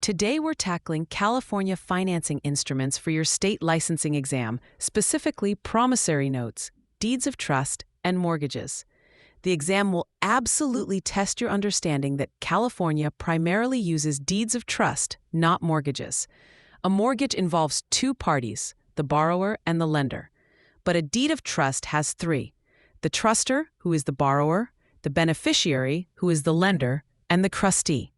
Today we're tackling California financing instruments for your state licensing exam, specifically promissory notes, deeds of trust, and mortgages. The exam will absolutely test your understanding that California primarily uses deeds of trust, not mortgages. A mortgage involves two parties, the borrower and the lender. But a deed of trust has three: the trustor, who is the borrower, the beneficiary, who is the lender, and the trustee,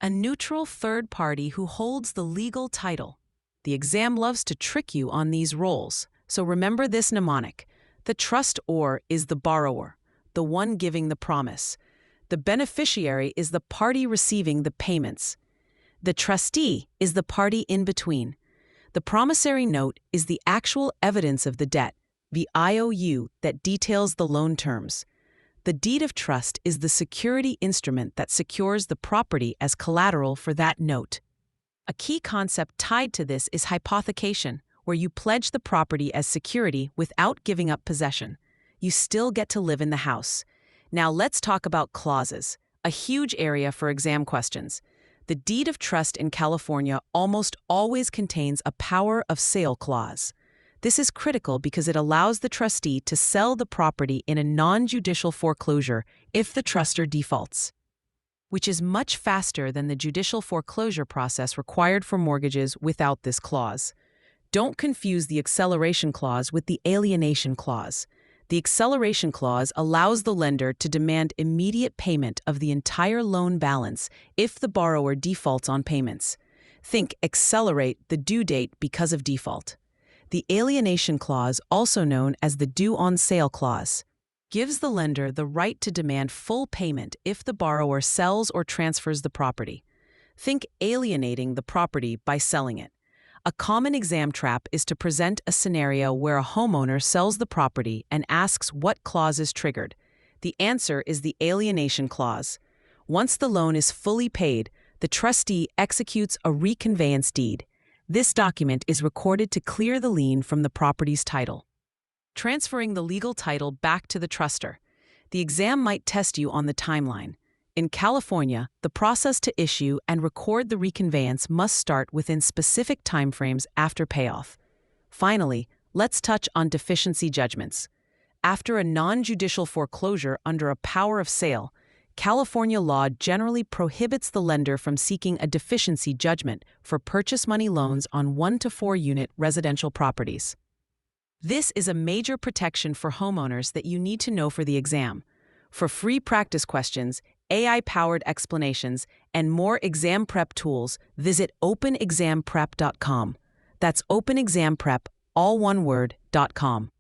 a neutral third party who holds the legal title. The exam loves to trick you on these roles, so remember this mnemonic. The trustor is the borrower, the one giving the promise. The beneficiary is the party receiving the payments. The trustee is the party in between. The promissory note is the actual evidence of the debt, the IOU that details the loan terms. The deed of trust is the security instrument that secures the property as collateral for that note. A key concept tied to this is hypothecation, where you pledge the property as security without giving up possession. You still get to live in the house. Now let's talk about clauses, a huge area for exam questions. The deed of trust in California almost always contains a power of sale clause. This is critical because it allows the trustee to sell the property in a non-judicial foreclosure if the trustor defaults, which is much faster than the judicial foreclosure process required for mortgages without this clause. Don't confuse the acceleration clause with the alienation clause. The acceleration clause allows the lender to demand immediate payment of the entire loan balance if the borrower defaults on payments. Think accelerate the due date because of default. The alienation clause, also known as the due on sale clause, gives the lender the right to demand full payment if the borrower sells or transfers the property. Think alienating the property by selling it. A common exam trap is to present a scenario where a homeowner sells the property and asks what clause is triggered. The answer is the alienation clause. Once the loan is fully paid, the trustee executes a reconveyance deed. This document is recorded to clear the lien from the property's title, transferring the legal title back to the trustor. The exam might test you on the timeline. In California, the process to issue and record the reconveyance must start within specific timeframes after payoff. Finally, let's touch on deficiency judgments. After a non-judicial foreclosure under a power of sale, California law generally prohibits the lender from seeking a deficiency judgment for purchase money loans on 1 to 4 unit residential properties. This is a major protection for homeowners that you need to know for the exam. For free practice questions, AI-powered explanations, and more exam prep tools, visit openexamprep.com. That's openexamprep, all one word, .com.